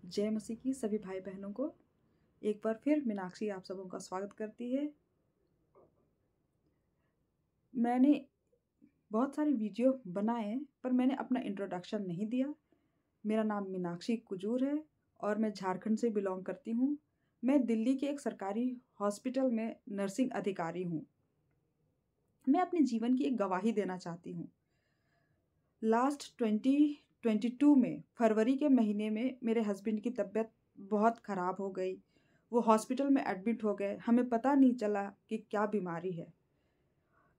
जय मसीह की सभी भाई बहनों को एक बार फिर मीनाक्षी आप सबों का स्वागत करती है। मैंने बहुत सारे वीडियो बनाए हैं पर मैंने अपना इंट्रोडक्शन नहीं दिया। मेरा नाम मीनाक्षी कुजूर है और मैं झारखंड से बिलोंग करती हूँ। मैं दिल्ली के एक सरकारी हॉस्पिटल में नर्सिंग अधिकारी हूँ। मैं अपने जीवन की एक गवाही देना चाहती हूँ। लास्ट 2022 में फरवरी के महीने में मेरे हस्बैंड की तबीयत बहुत ख़राब हो गई। वो हॉस्पिटल में एडमिट हो गए। हमें पता नहीं चला कि क्या बीमारी है।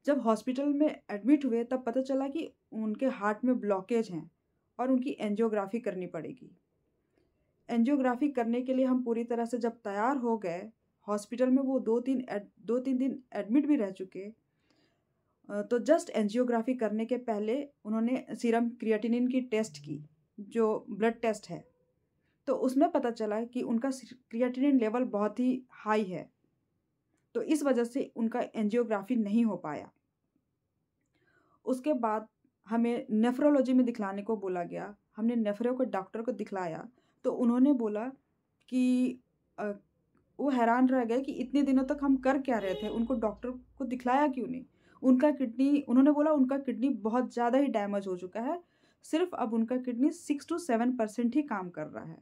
जब हॉस्पिटल में एडमिट हुए तब पता चला कि उनके हार्ट में ब्लॉकेज हैं और उनकी एंजियोग्राफी करनी पड़ेगी। एंजियोग्राफी करने के लिए हम पूरी तरह से जब तैयार हो गए, हॉस्पिटल में वो दो तीन दिन एडमिट भी रह चुके। तो जस्ट एंजियोग्राफी करने के पहले उन्होंने सीरम क्रिएटिनिन की टेस्ट की, जो ब्लड टेस्ट है। तो उसमें पता चला कि उनका क्रिएटिनिन लेवल बहुत ही हाई है। तो इस वजह से उनका एंजियोग्राफी नहीं हो पाया। उसके बाद हमें नेफ्रोलॉजी में दिखलाने को बोला गया। हमने नेफ्रो के डॉक्टर को दिखलाया तो उन्होंने बोला कि वो हैरान रह गए कि इतने दिनों तक हम कर क्या रहे थे, उनको डॉक्टर को दिखलाया क्यों नहीं। उन्होंने बोला उनका किडनी बहुत ज़्यादा ही डैमेज हो चुका है, सिर्फ अब उनका किडनी 6 to 7% ही काम कर रहा है।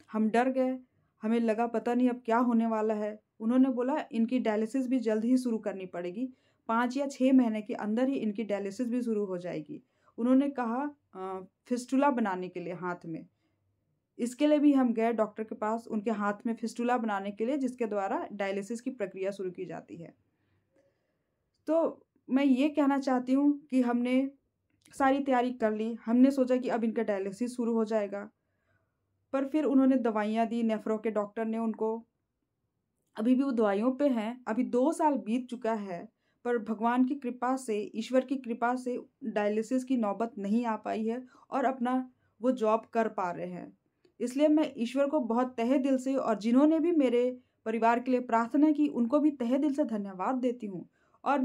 हम डर गए, हमें लगा पता नहीं अब क्या होने वाला है। उन्होंने बोला इनकी डायलिसिस भी जल्द ही शुरू करनी पड़ेगी, 5 या 6 महीने के अंदर ही इनकी डायलिसिस भी शुरू हो जाएगी। उन्होंने कहा फिस्टुला बनाने के लिए हाथ में। इसके लिए भी हम गए डॉक्टर के पास, उनके हाथ में फिस्टुला बनाने के लिए, जिसके द्वारा डायलिसिस की प्रक्रिया शुरू की जाती है। तो मैं ये कहना चाहती हूँ कि हमने सारी तैयारी कर ली। हमने सोचा कि अब इनका डायलिसिस शुरू हो जाएगा, पर फिर उन्होंने दवाइयाँ दी। नेफ्रो के डॉक्टर ने उनको, अभी भी वो दवाइयों पे हैं। अभी 2 साल बीत चुका है, पर भगवान की कृपा से, ईश्वर की कृपा से डायलिसिस की नौबत नहीं आ पाई है और अपना वो जॉब कर पा रहे हैं। इसलिए मैं ईश्वर को बहुत तहे दिल से, और जिन्होंने भी मेरे परिवार के लिए प्रार्थना की, उनको भी तहे दिल से धन्यवाद देती हूँ। और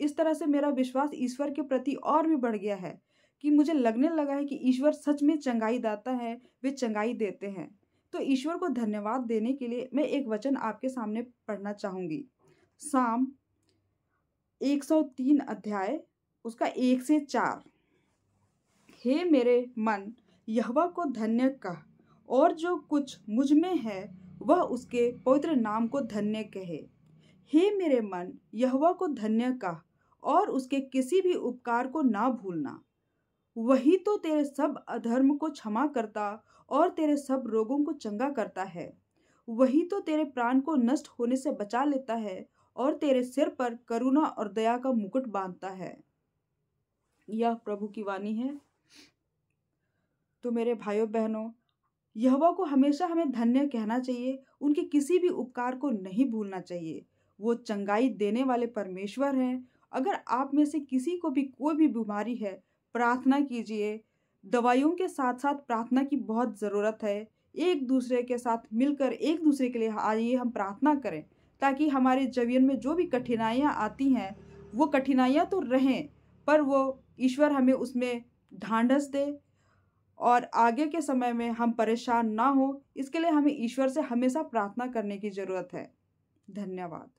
इस तरह से मेरा विश्वास ईश्वर के प्रति और भी बढ़ गया है कि मुझे लगने लगा है कि ईश्वर सच में चंगाई दाता है, वे चंगाई देते हैं। तो ईश्वर को धन्यवाद देने के लिए मैं एक वचन आपके सामने पढ़ना चाहूँगी। साम 103 अध्याय उसका 1 से 4। हे मेरे मन, यहोवा को धन्य कह, और जो कुछ मुझ में है वह उसके पवित्र नाम को धन्य कहे। हे मेरे मन, यहोवा को धन्य कह और उसके किसी भी उपकार को ना भूलना। वही तो तेरे सब अधर्म को क्षमा करता और तेरे सब रोगों को चंगा करता है। वही तो तेरे प्राण को नष्ट होने से बचा लेता है और तेरे सिर पर करुणा और दया का मुकुट बांधता है। यह प्रभु की वाणी है। तो मेरे भाइयों बहनों, यहोवा को हमेशा हमें धन्य कहना चाहिए, उनके किसी भी उपकार को नहीं भूलना चाहिए। वो चंगाई देने वाले परमेश्वर हैं। अगर आप में से किसी को भी कोई भी बीमारी है, प्रार्थना कीजिए। दवाइयों के साथ साथ प्रार्थना की बहुत ज़रूरत है। एक दूसरे के साथ मिलकर एक दूसरे के लिए आइए हम प्रार्थना करें, ताकि हमारे जीवन में जो भी कठिनाइयाँ आती हैं, वो कठिनाइयाँ तो रहें, पर वो ईश्वर हमें उसमें ढांढस दे और आगे के समय में हम परेशान ना हो। इसके लिए हमें ईश्वर से हमेशा प्रार्थना करने की ज़रूरत है। धन्यवाद।